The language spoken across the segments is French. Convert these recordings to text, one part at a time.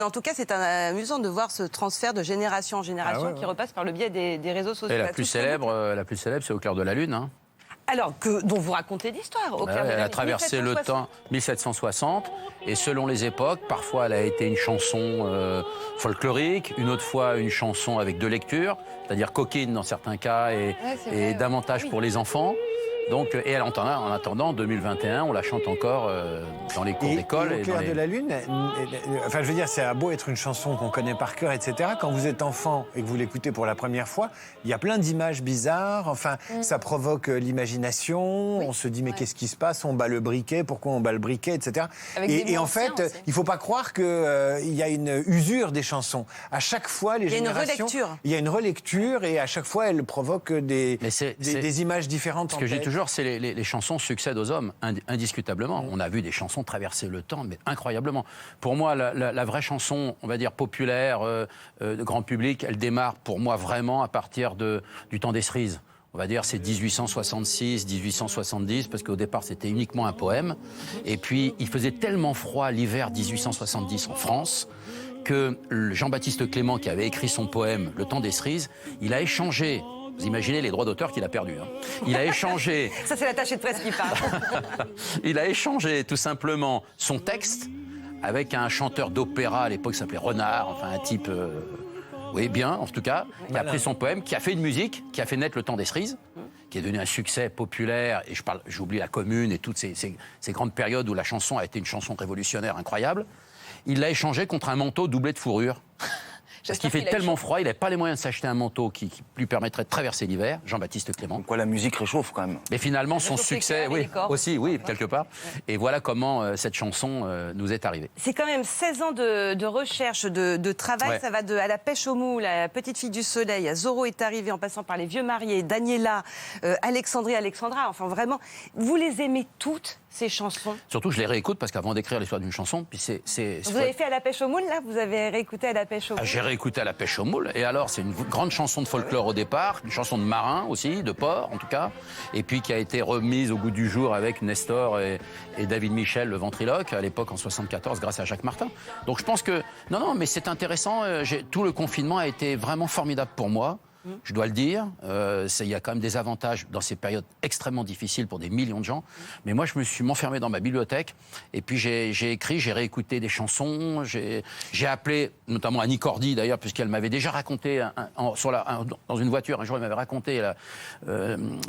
En tout cas, c'est amusant de voir ce transfert de génération en génération qui repasse par le biais des réseaux sociaux. Et la plus célèbre, c'est Au clair de la lune. Hein. Alors, dont vous racontez l'histoire. Elle a traversé le temps, 1760, et selon les époques, parfois elle a été une chanson folklorique, une autre fois une chanson avec deux lectures, c'est-à-dire coquine dans certains cas et davantage pour les enfants. Donc, et en attendant, en 2021, on la chante encore dans les cours d'école. Et Au clair de la lune, enfin je veux dire, c'est beau être une chanson qu'on connaît par cœur, etc. Quand vous êtes enfant et que vous l'écoutez pour la première fois, il y a plein d'images bizarres, enfin ça provoque l'imagination, on se dit mais qu'est-ce qui se passe, on bat le briquet, pourquoi on bat le briquet, etc. Et en fait, il ne faut pas croire qu'il y a une usure des chansons. À chaque fois, les générations... Il y a une relecture et à chaque fois, elle provoque des images différentes. Ce que je dis toujours, c'est les chansons succèdent aux hommes, indiscutablement. On a vu des chansons traverser le temps, mais incroyablement. Pour moi, la vraie chanson, on va dire populaire, de grand public, elle démarre pour moi vraiment à partir du temps des cerises. On va dire c'est 1866, 1870, parce qu'au départ c'était uniquement un poème. Et puis il faisait tellement froid l'hiver 1870 en France que Jean-Baptiste Clément, qui avait écrit son poème Le temps des cerises, il a échangé. Vous imaginez les droits d'auteur qu'il a perdus. Hein. Il a échangé... Ça, c'est l'attaché de presse qui parle. Il a échangé tout simplement son texte avec un chanteur d'opéra à l'époque qui s'appelait Renard, enfin un type... oui, bien, en tout cas, qui a pris son poème, qui a fait une musique, qui a fait naître Le temps des cerises, qui est devenu un succès populaire. Et j'oublie la Commune et toutes ces grandes périodes où la chanson a été une chanson révolutionnaire incroyable. Il l'a échangé contre un manteau doublé de fourrure. Parce qu'il fait tellement froid, il n'avait pas les moyens de s'acheter un manteau qui lui permettrait de traverser l'hiver, Jean-Baptiste Clément. Pourquoi la musique réchauffe quand même. Mais finalement, son succès, quelque part. Et voilà comment cette chanson nous est arrivée. C'est quand même 16 ans de recherche, de travail. Ouais. Ça va à La pêche au moule, à La petite fille du soleil, à Zorro est arrivé, en passant par Les vieux mariés, Daniela, Alexandrie, Alexandra. Enfin vraiment, vous les aimez toutes, ces chansons? Surtout, je les réécoute parce qu'avant d'écrire l'histoire d'une chanson, puis Vous avez fait À la pêche au moule, là? Vous avez réécouté À la pêche au moule? J'ai réécouté À la pêche au moule. Et alors, c'est une grande chanson de folklore au départ, une chanson de marin aussi, de port en tout cas, et puis qui a été remise au goût du jour avec Nestor et David Michel, le ventriloque, à l'époque en 74, grâce à Jacques Martin. Donc je pense que... Non, mais c'est intéressant. Tout le confinement a été vraiment formidable pour moi. Je dois le dire, il y a quand même des avantages dans ces périodes extrêmement difficiles pour des millions de gens. Mais moi, je me suis enfermé dans ma bibliothèque et puis j'ai écrit, j'ai réécouté des chansons. J'ai appelé notamment Annie Cordy d'ailleurs, puisqu'elle m'avait déjà raconté dans une voiture. Un jour, elle m'avait raconté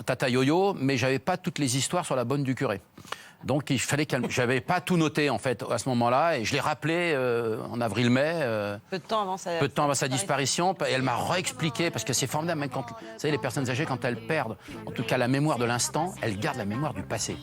Tata Yo-Yo, mais j'avais pas toutes les histoires sur la bonne du curé. Donc il fallait j'avais pas tout noté en fait à ce moment-là et je l'ai rappelé en avril-mai. Peu de temps avant sa disparition. Et elle m'a réexpliqué parce que c'est formidable même quand, vous savez, les personnes âgées quand elles perdent, en tout cas la mémoire de l'instant, elles gardent la mémoire du passé.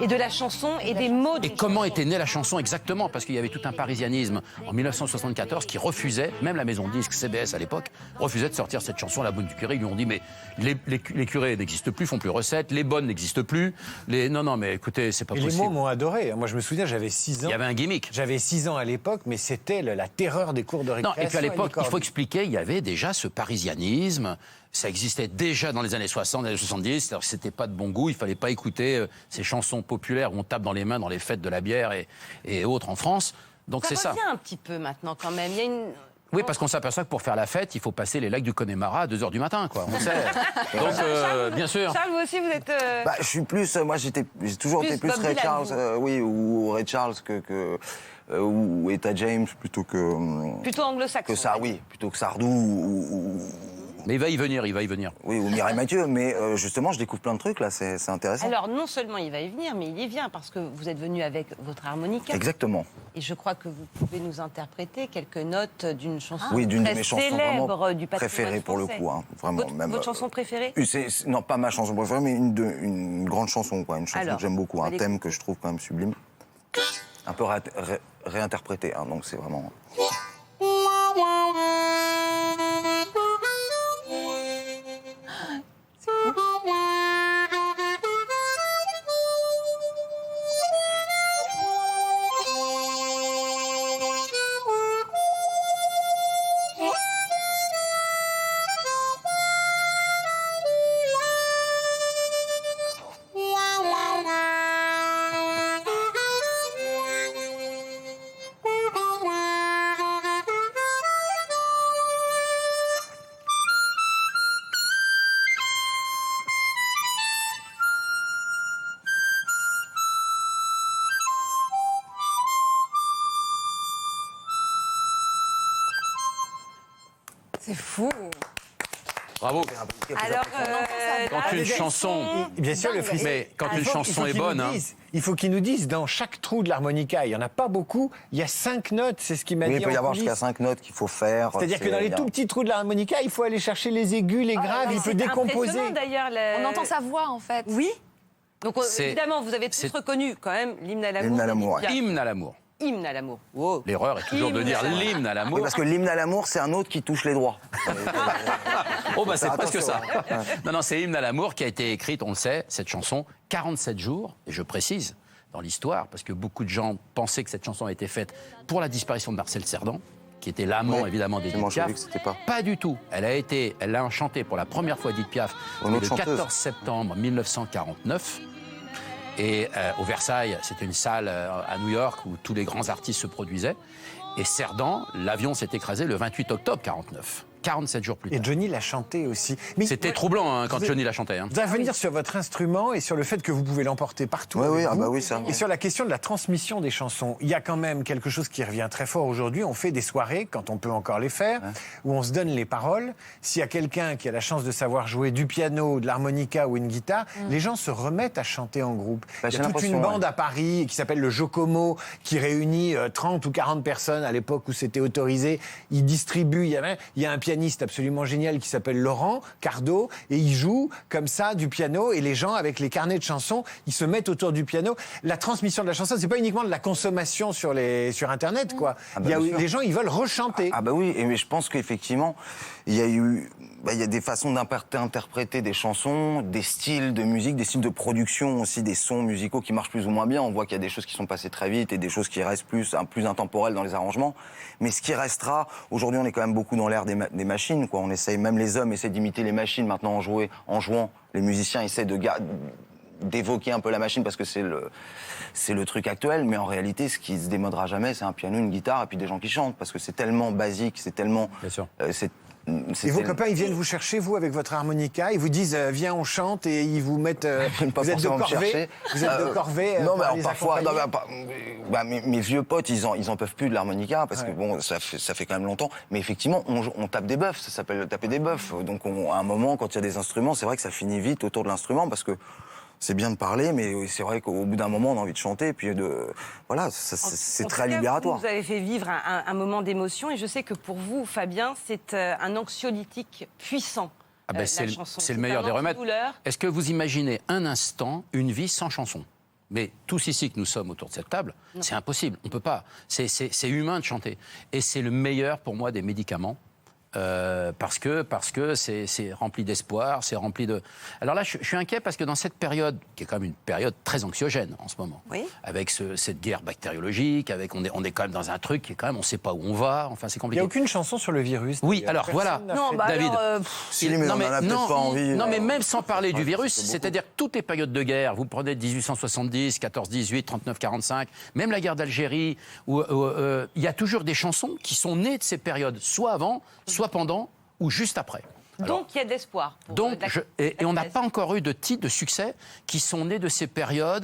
Et de la chanson et des mots. Et comment était née la chanson exactement? Parce qu'il y avait tout un parisianisme en 1974 qui refusait, même la maison de disques CBS à l'époque, refusait de sortir cette chanson, La bonne du curé. Ils lui ont dit mais les curés n'existent plus, font plus recette, les bonnes n'existent plus. Non, mais écoutez, c'est pas possible. Les mots m'ont adoré. Moi, je me souviens, j'avais 6 ans. Il y avait un gimmick. J'avais 6 ans à l'époque, mais c'était la terreur des cours de récréation. Non, et puis à l'époque, il faut expliquer, il y avait déjà ce parisianisme. Ça existait déjà dans les années 60, les années 70. Alors, c'était pas de bon goût. Il fallait pas écouter ces chansons populaires où on tape dans les mains dans les fêtes de la bière et autres en France. Donc c'est ça. Ça revient un petit peu maintenant quand même. Il y a une... Oui, parce qu'on s'aperçoit que pour faire la fête, il faut passer les lacs du Connemara à 2h du matin, quoi. On sait. Donc, bien sûr. Charles, vous aussi, vous êtes... je suis plus... moi, j'ai toujours été plus Ray Charles, ou Ray Charles ou Etta James, plutôt que... Plutôt anglo-saxon. Que ça, oui. Plutôt que Sardou Mais il va y venir. Oui, ou Mireille Mathieu, mais justement, je découvre plein de trucs, là, c'est intéressant. Alors, non seulement il va y venir, mais il y vient, parce que vous êtes venu avec votre harmonica. Exactement. Et je crois que vous pouvez nous interpréter quelques notes d'une chanson d'une de très mes chansons célèbre du patrimoine préférée pour le coup, hein, vraiment. Votre chanson préférée? Non, pas ma chanson préférée, mais une grande chanson, quoi, une chanson que j'aime beaucoup, un thème que je trouve quand même sublime. Un peu réinterprété, hein, donc c'est vraiment... C'est fou. Bravo. Alors, Quand une chanson... Bien sûr, le frisson. Mais quand une chanson est bonne... Il faut qu'ils nous disent, dans chaque trou de l'harmonica, il n'y en a pas beaucoup, il y a 5 notes, c'est ce qu'il m'a dit. Oui, il peut y en avoir coulisses. jusqu'à 5 notes qu'il faut faire. C'est-à-dire que dans les tout petits trous de l'harmonica, il faut aller chercher les aigus, les graves, il peut décomposer. Impressionnant, d'ailleurs. On entend sa voix, en fait. Oui. Donc, C'est- évidemment, vous avez tous c'est- reconnu, quand même, l'hymne à l'amour. L'hymne à l'amour, Bien. Hymne à l'amour. Hymne à l'amour. Wow. L'erreur est toujours de Hymne dire à l'amour. l'hymne à l'amour. Oui, parce que l'hymne à l'amour, c'est un autre qui touche les droits. Oh, bah c'est Faire presque ça. attention, Non, c'est Hymne à l'amour qui a été écrite, on le sait, cette chanson, 47 jours, et je précise, dans l'histoire, parce que beaucoup de gens pensaient que cette chanson a été faite pour la disparition de Marcel Cerdan, qui était l'amant, Oui, évidemment, d'Edith moi, je savais Piaf. que c'était pas. Pas du tout. Elle l'a chantée pour la première fois, Edith Piaf, Une autre le chanteuse. 14 septembre 1949. Et au Versailles, c'était une salle à New York où tous les grands artistes se produisaient. Et Cerdan, l'avion s'est écrasé le 28 octobre 49, 47 jours plus tard. Et Johnny l'a chanté aussi. Mais C'était moi, troublant hein, quand vous- Johnny la chantait. Hein. Je voudrais revenir sur votre instrument et sur le fait que vous pouvez l'emporter partout. Oui, avec oui, ah vous. bah oui, ça. Et sur la question de la transmission des chansons. Il y a quand même quelque chose qui revient très fort aujourd'hui. On fait des soirées, quand on peut encore les faire, où on se donne les paroles. S'il y a quelqu'un qui a la chance de savoir jouer du piano, de l'harmonica ou une guitare, les gens se remettent à chanter en groupe. Bah, Il y j'ai a toute une l'impression, bande à Paris qui s'appelle le Jocomo, qui réunit 30 ou 40 personnes à l'époque où c'était autorisé. Il distribue. Il y a un pianiste absolument génial qui s'appelle Laurent Cardo, et il joue comme ça du piano, et les gens, avec les carnets de chansons, ils se mettent autour du piano. La transmission de la chanson, c'est pas uniquement de la consommation sur Internet, quoi. Ah bah, Il y a, bien sûr. les gens, ils veulent rechanter. Ah bah oui, mais je pense qu'effectivement, il y a des façons d'interpréter des chansons, des styles de musique, des styles de production aussi, des sons musicaux qui marchent plus ou moins bien. On voit qu'il y a des choses qui sont passées très vite et des choses qui restent plus intemporelles dans les arrangements. Mais ce qui restera, aujourd'hui on est quand même beaucoup dans l'ère des machines, quoi. On essaye, même les hommes essaient d'imiter les machines maintenant en jouant. Les musiciens essaient d'évoquer un peu la machine parce que c'est le truc actuel, mais en réalité, ce qui se démodera jamais, c'est un piano, une guitare et puis des gens qui chantent, parce que c'est tellement basique, c'est tellement... Bien sûr. Et vos copains, ils viennent vous chercher, vous, avec votre harmonica, ils vous disent viens, on chante, et ils vous mettent. Pas vous êtes de forcément me Corvée. chercher. Vous êtes de Corvée. Non, mais pour alors, les parfois, accompagner. mes vieux potes, ils en peuvent plus de l'harmonica parce que bon, ça fait quand même longtemps. Mais effectivement, on tape des bœufs, ça s'appelle taper des bœufs. Donc, à un moment, quand il y a des instruments, c'est vrai que ça finit vite autour de l'instrument parce que c'est bien de parler, mais c'est vrai qu'au bout d'un moment, on a envie de chanter. Et puis, voilà, c'est En très tout cas, libératoire. Vous avez fait vivre un moment d'émotion, et je sais que pour vous, Fabien, c'est un anxiolytique puissant. Ah ben, la c'est chanson. le meilleur des un remèdes. antidouleur. Est-ce que vous imaginez un instant une vie sans chanson? Mais tous ici que nous sommes autour de cette table, c'est impossible. On ne peut pas. C'est humain de chanter. Et c'est le meilleur pour moi des médicaments. Parce que c'est rempli d'espoir, c'est rempli de... Alors là, je suis inquiet parce que dans cette période, qui est quand même une période très anxiogène en ce moment, Oui. avec cette guerre bactériologique, on est quand même dans un truc qui est quand même, on ne sait pas où on va, enfin c'est Il n'y compliqué. a aucune chanson sur le virus. Oui, d'ailleurs. alors, voilà. Personne n'a Non, fait bah David. alors, Si, mais on en a peut-être pas envie. Non, mais même sans parler du virus, c'est beaucoup. c'est-à-dire que toutes les périodes de guerre, vous prenez 1870, 14-18, 39-45, même la guerre d'Algérie, où il y a toujours des chansons qui sont nées de ces périodes, soit avant, soit pendant, ou juste après. Alors, donc il y a de l'espoir. pour, donc, de la- et on n'a pas encore eu de titres de succès qui sont nés de ces périodes.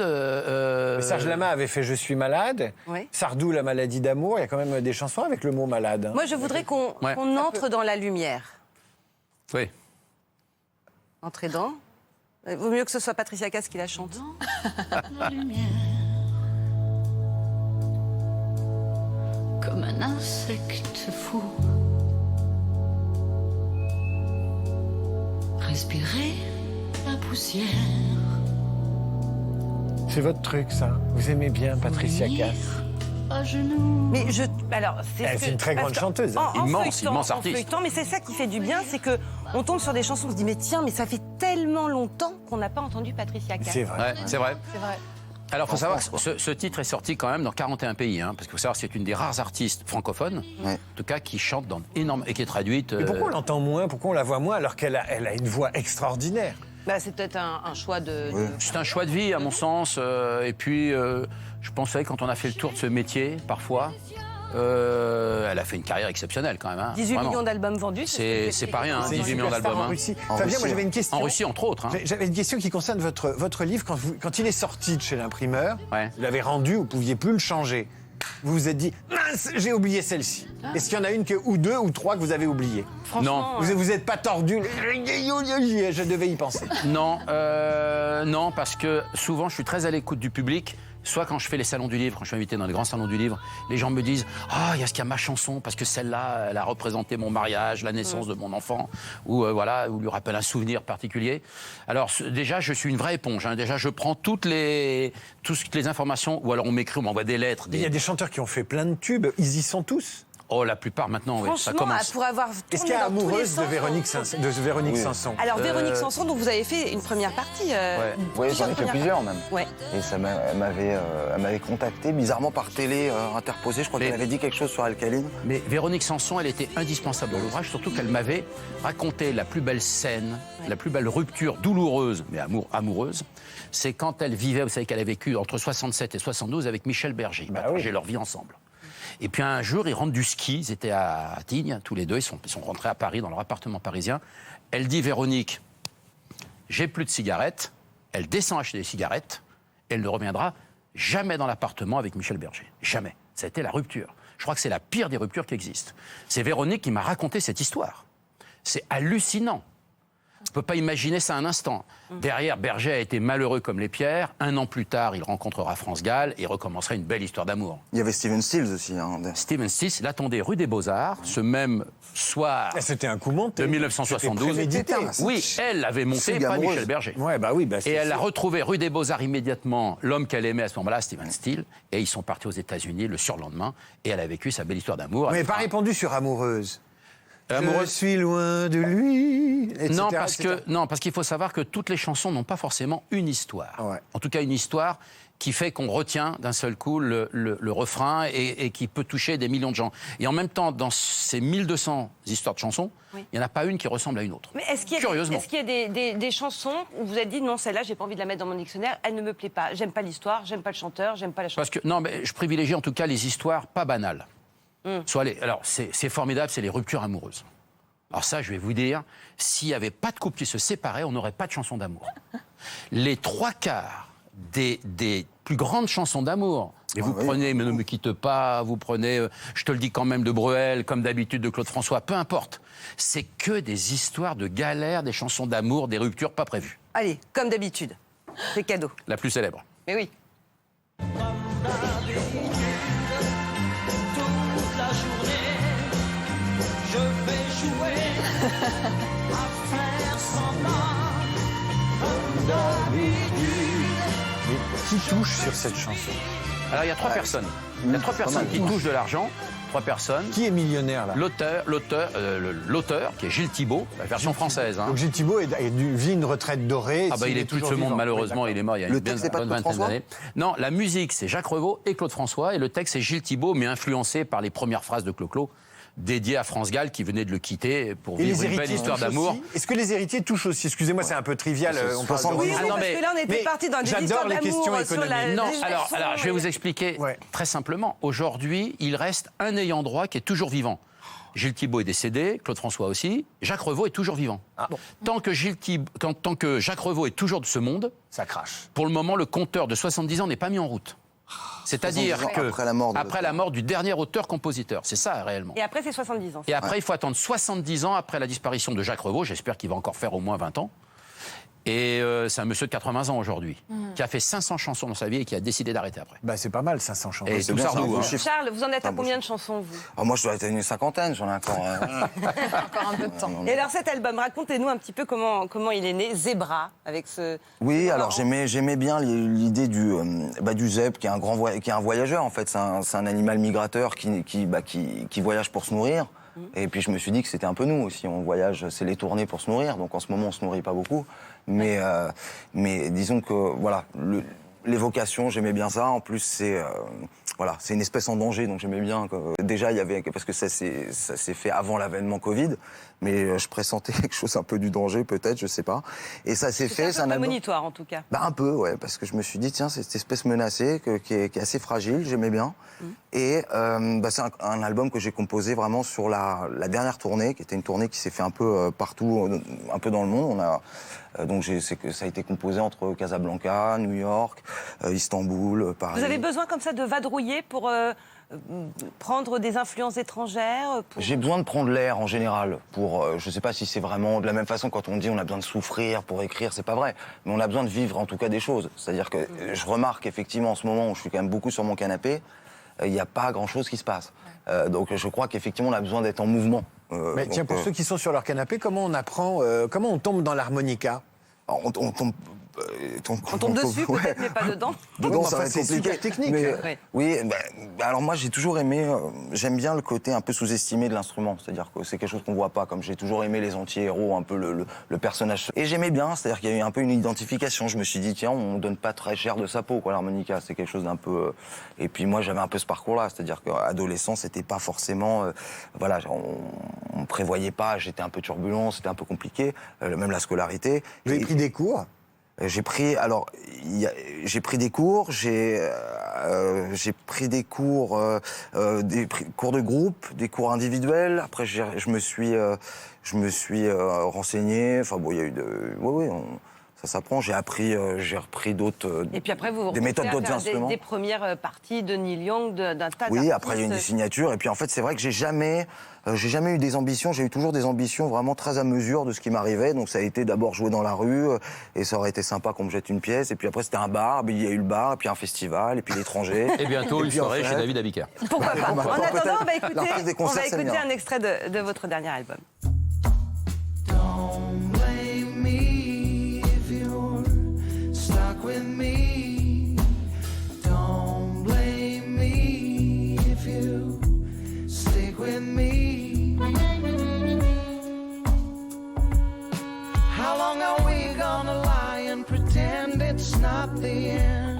Serge Lama avait fait Je suis malade. Oui. Sardou, La maladie d'amour. Il y a quand même des chansons avec le mot malade. hein. Moi, je voudrais qu'on Ouais. qu'on entre dans la lumière. Oui. Entrez dans. Vaut mieux que ce soit Patricia Cass qui la chante. La lumière, comme un insecte fou, respirer la poussière, C'est votre truc, ça. Vous aimez bien Patricia Cass. à genoux. Mais alors, C'est une très grande chanteuse. Immense artiste. feuilletant, mais c'est ça qui fait du bien, c'est que on tombe sur des chansons, on se dit mais tiens, mais ça fait tellement longtemps qu'on n'a pas entendu Patricia Cass. C'est vrai. Ouais, c'est vrai. C'est vrai. Alors, il faut savoir que ce titre est sorti quand même dans 41 pays, hein, parce qu'il faut savoir que c'est une des rares artistes francophones, Ouais. en tout cas, qui chante dans énorme et qui est traduite. Mais pourquoi on l'entend moins? Pourquoi on la voit moins alors qu'elle a une voix extraordinaire? Bah, c'est peut-être un choix de. C'est un choix de vie, à mon sens. Et puis, je pensais, quand on a fait le tour de ce métier, parfois, elle a fait une carrière exceptionnelle quand même. Hein, 18 vraiment. millions d'albums vendus. C'est pas rien, hein, C'est une 18 millions superstar d'albums. en hein. Russie. En Fabien, Russie, moi j'avais une question. En Russie, entre autres. Hein. J'avais une question qui concerne votre livre. Quand il est sorti de chez l'imprimeur, Ouais. vous l'avez rendu, vous ne pouviez plus le changer. Vous vous êtes dit, mince, j'ai oublié celle-ci. Est-ce qu'il y en a une ou deux ou trois que vous avez oubliées? Franchement, Vous n'êtes pas tordu. Je devais y penser. Non, non, parce que souvent, je suis très à l'écoute du public. Soit quand je fais les salons du livre, quand je suis invité dans les grands salons du livre, les gens me disent « Ah, il y a ce qu'il y a ma chanson, parce que celle-là, elle a représenté mon mariage, la naissance de mon enfant, ou voilà, ou lui rappelle un souvenir particulier. » Alors, déjà, je suis une vraie éponge. Hein. Déjà, je prends toutes les informations, ou alors on m'écrit, on m'envoie des lettres. Il y a des chanteurs qui ont fait plein de tubes. Ils y sont tous. Oh, la plupart maintenant, oui, ça franchement, commence. pour avoir Est-ce qu'il y a tourné dans tous les Amoureuse de sens, Véronique Sanson? Alors, Véronique Sanson, donc vous avez fait une première partie. Oui, j'en ai fait plusieurs même. Ouais. Et ça elle m'avait contacté bizarrement par télé interposée. Je crois qu'elle avait dit quelque chose sur Alcaline. Mais Véronique Sanson, elle était indispensable dans l'ouvrage, surtout qu'elle m'avait raconté la plus belle scène, la plus belle rupture douloureuse, mais amoureuse. C'est quand elle vivait, vous savez qu'elle a vécu entre 67 et 72 avec Michel Berger. Ils partageaient leur vie ensemble. Et puis un jour, ils rentrent du ski, ils étaient à Tignes, tous les deux, ils sont rentrés à Paris, dans leur appartement parisien. Elle dit, Véronique, j'ai plus de cigarettes. Elle descend acheter des cigarettes. Elle ne reviendra jamais dans l'appartement avec Michel Berger. Jamais. Ça a été la rupture. Je crois que c'est la pire des ruptures qui existent. C'est Véronique qui m'a raconté cette histoire. C'est hallucinant. On ne peut pas imaginer ça un instant. Derrière, Berger a été malheureux comme les pierres. 1 an plus tard, il rencontrera France Gall et recommencera une belle histoire d'amour. Il y avait Steven Stills aussi. Hein. Steven Stills l'attendait rue des Beaux-Arts, ce même soir C'était un coup monté. de 1972. C'était prémédité. Oui, elle l'avait monté, Fugue pas amoureuse. Michel Berger. Ouais, bah oui, Et elle a retrouvé rue des Beaux-Arts immédiatement l'homme qu'elle aimait à ce moment-là, Steven Stills, et ils sont partis aux États-Unis le surlendemain, et elle a vécu sa belle histoire d'amour. Mais pas répondu sur Amoureuse. Je Amoureuse. suis loin de lui, etc., Non, etc. parce qu'il faut savoir que toutes les chansons n'ont pas forcément une histoire. Ouais. En tout cas, une histoire qui fait qu'on retient d'un seul coup le refrain et qui peut toucher des millions de gens. Et en même temps, dans ces 1200 histoires de chansons, il n'y en a pas une qui ressemble à une autre. Mais est-ce qu'il y a, Curieusement. est-ce qu'il y a des chansons où vous avez dit non, celle-là, j'ai pas envie de la mettre dans mon dictionnaire, elle ne me plaît pas, j'aime pas l'histoire, j'aime pas le chanteur, j'aime pas la chanson. Parce que, non, mais je privilégie en tout cas les histoires pas banales. Alors, c'est formidable, c'est les ruptures amoureuses. Alors ça, je vais vous dire, s'il n'y avait pas de couple qui se séparait, on n'aurait pas de chansons d'amour. Les 3/4 des plus grandes chansons d'amour, et vous prenez Ne me quitte pas, vous prenez Je te le dis quand même de Bruel, comme d'habitude de Claude François, peu importe. C'est que des histoires de galères, des chansons d'amour, des ruptures pas prévues. Allez, comme d'habitude, c'est cadeau. La plus célèbre. Mais oui. Toute la journée, je vais jouer à faire semblant comme d'habitude. Mais qui touche sur cette chanson? Alors il y a 3 personnes. Il y a 3 personnes qui touchent de l'argent. 3 personnes. Qui est millionnaire, là? L'auteur, qui est Gilles Thibault, la version française. Hein. Donc Gilles Thibault vit une retraite dorée. Ah bah il est plus de ce monde, malheureusement, il est mort il y a une texte, c'est pas bonne Claude vingtaine François d'années. Non, la musique, c'est Jacques Revaux et Claude François, et le texte, c'est Gilles Thibault, mais influencé par les premières phrases de Clo-Clo, dédiées à France Gall, qui venait de le quitter pour Et vivre les une belle héritiers histoire touchent d'amour. aussi? Est-ce que les héritiers touchent aussi? Excusez-moi, c'est un peu trivial. On parle de 70. Oui, Ah non, parce mais- que là, on était mais parti dans des j'adore histoires les questions d'amour sur la... économiques. Non, des alors, chansons, je vais et- vous expliquer Ouais. très simplement. Aujourd'hui, il reste un ayant droit qui est toujours vivant. Gilles Thibault est décédé, Claude François aussi, Jacques Revaux est toujours vivant. Tant que Jacques Revaux est toujours de ce monde, Ça crache. pour le moment, le compteur de 70 ans n'est pas mis en route. C'est-à-dire 70 ans que après la mort de l'auteur. du dernier auteur-compositeur, c'est ça réellement. Et après, c'est 70 ans. Et après, il faut attendre 70 ans après la disparition de Jacques Revaux, j'espère qu'il va encore faire au moins 20 ans. Et c'est un monsieur de 80 ans aujourd'hui, qui a fait 500 chansons dans sa vie et qui a décidé d'arrêter après. Bah, c'est pas mal, 500 chansons. Et c'est tout bien, ça c'est un redoute, beau hein. chiffre. Charles, vous en êtes à Ah, bon, combien de chansons, vous? Moi, je dois être à une 50aine, j'en ai encore. Encore un peu de temps. Et alors, cet album, racontez-nous un petit peu comment il est né, Zebra, avec ce... Oui, alors j'aimais bien l'idée du zèbre, qui est qui est un voyageur en fait. C'est un animal migrateur qui voyage pour se nourrir. Et puis je me suis dit que c'était un peu nous aussi. On voyage, c'est les tournées pour se nourrir. Donc en ce moment, on se nourrit pas beaucoup. Mais disons que voilà, l'évocation, j'aimais bien ça. En plus, c'est une espèce en danger. Donc j'aimais bien. Déjà, il y avait parce que ça s'est fait avant l'avènement Covid. Mais je pressentais quelque chose un peu du danger, peut-être, je sais pas. Et ça s'est fait. C'est un peu prémonitoire, en tout cas. Bah, un peu, ouais, parce que je me suis dit, tiens, c'est cette espèce menacée qui est assez fragile, j'aimais bien. Et c'est un album que j'ai composé vraiment sur la dernière tournée, qui était une tournée qui s'est fait un peu partout, un peu dans le monde. Donc ça a été composé entre Casablanca, New York, Istanbul, Paris. Vous avez besoin comme ça de vadrouiller pour prendre des influences étrangères pour... J'ai besoin de prendre l'air en général pour, je sais pas si c'est vraiment de la même façon quand on dit on a besoin de souffrir pour écrire, c'est pas vrai. Mais on a besoin de vivre en tout cas des choses. C'est-à-dire que je remarque effectivement en ce moment où je suis quand même beaucoup sur mon canapé, il n'y a pas grand-chose qui se passe. Donc je crois qu'effectivement on a besoin d'être en mouvement. Mais tiens, pour ceux qui sont sur leur canapé, comment on apprend, comment on tombe dans l'harmonica? On tombe... On tombe dessus peut-être, mais pas dedans. Dedans, Enfin, ça va être c'est compliqué. super technique. Mais, Ouais. oui, alors moi j'ai toujours aimé, j'aime bien le côté un peu sous-estimé de l'instrument, c'est-à-dire que c'est quelque chose qu'on voit pas, comme j'ai toujours aimé les anti-héros, un peu le personnage. Et j'aimais bien, c'est-à-dire qu'il y a eu un peu une identification, je me suis dit tiens, on donne pas très cher de sa peau, quoi, l'harmonica, c'est quelque chose d'un peu... Et puis moi j'avais un peu ce parcours-là, c'est-à-dire qu'adolescent c'était pas forcément... voilà, on prévoyait pas, j'étais un peu turbulent, c'était un peu compliqué, même la scolarité. Vous avez pris des cours? J'ai pris, alors, j'ai pris des cours, j'ai pris des cours, cours de groupe, des cours individuels. Après, je me suis renseigné. Enfin bon, il y a eu ça s'apprend. J'ai repris d'autres. Et puis après, vous des méthodes d'autres instruments. Des premières parties de Neil Young, d'un tas d'artistes. Oui, après il y a eu des signatures. Et puis en fait, c'est vrai que j'ai jamais eu des ambitions. J'ai eu toujours des ambitions vraiment très à mesure de ce qui m'arrivait. Donc ça a été d'abord jouer dans la rue, et ça aurait été sympa qu'on me jette une pièce. Et puis après c'était un bar, il y a eu le bar, et puis un festival, et puis l'étranger. Et bientôt, une puis, soirée enfin, chez David Abiker. Pourquoi pas. Pourquoi En pas, attendant, on va peut-être. La reprise des écouter, concerts, c'est bien. un extrait de votre dernier album. Don't blame me if you're stuck with me. Don't blame me if you stick with me. How long are we gonna lie and pretend it's not the end?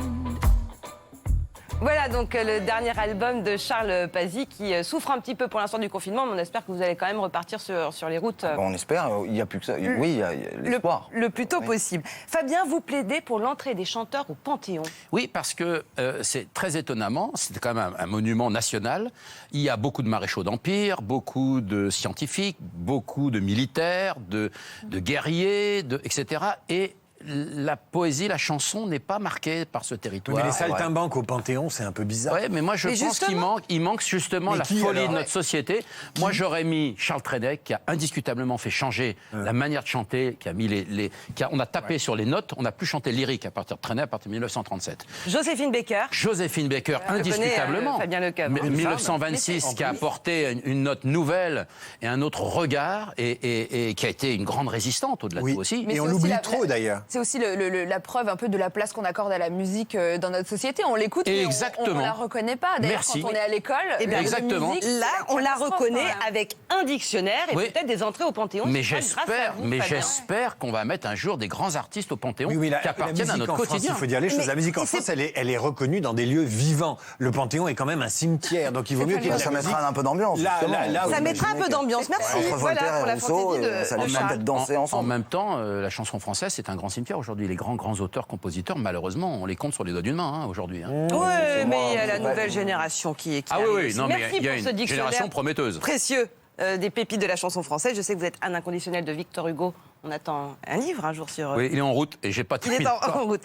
Voilà donc le dernier album de Charles Pazzi qui souffre un petit peu pour l'instant du confinement, mais on espère que vous allez quand même repartir sur les routes. Bon, on espère, il n'y a plus que ça. Oui, il y a l'espoir. Le plus tôt Oui. possible. Fabien, vous plaidez pour l'entrée des chanteurs au Panthéon. Oui, parce que c'est très étonnamment, c'est quand même un monument national. Il y a beaucoup de maréchaux d'Empire, beaucoup de scientifiques, beaucoup de militaires, de guerriers, etc. Et la poésie, la chanson n'est pas marquée par ce Oui, territoire. mais les saltimbanques au Panthéon, c'est un peu bizarre. Ouais, mais moi je Mais pense qu'il manque justement Mais la qui, folie alors de notre société. Moi j'aurais mis Charles Trenet qui a indiscutablement fait changer la manière de chanter, qui a mis on a tapé sur les notes, on n'a plus chanté lyrique à partir de Trenet à partir de 1937. Joséphine Baker. Joséphine Baker, indiscutablement. Fabien Lecoeuvre. 1926, qui a apporté une note nouvelle et un autre regard, et qui a été une grande résistante au-delà de tout aussi. Mais Et on c'est aussi l'oublie la- trop d'ailleurs. C'est aussi la preuve un peu de la place qu'on accorde à la musique dans notre société. On l'écoute, mais Exactement. on la reconnaît pas. D'ailleurs, Merci. quand on est à l'école, Eh bien, le cours de exactement. musique, Là, c'est on la catastrophe, reconnaît quand même. avec un dictionnaire et Oui. peut-être des entrées au Panthéon. Mais C'est grâce à vous, Fabien. j'espère qu'on va mettre un jour des grands artistes au Panthéon Oui, qui la appartiennent à musique notre en France, quotidien. il faut dire les choses. Mais- La musique en et c'est- France, elle est reconnue dans des lieux vivants. Le Panthéon est quand même un cimetière, donc il vaut mieux qu'il y ait de Ça la musique. mettra un peu d'ambiance. Là, justement. là, Vous Ça oui, mettra un imaginez peu que- d'ambiance. Merci. Entre Voilà Voltaire pour et la Rousseau, fantaisie de ça les de fait Charles. peut-être danser En ensemble. même temps, la chanson française, c'est un grand cimetière aujourd'hui. Les grands auteurs, compositeurs, malheureusement, on les compte sur les doigts d'une main aujourd'hui. Hein. Oui, mais il y a la Ouais. nouvelle génération qui Ah oui, arrive oui, aussi. non, mais Merci il y a pour une ce dictionnaire génération prometteuse. précieux des pépites de la chanson française. Je sais que vous êtes un inconditionnel de Victor Hugo. On attend un livre un jour sur... Oui, il est en route et j'ai pas Il est terminé. en route.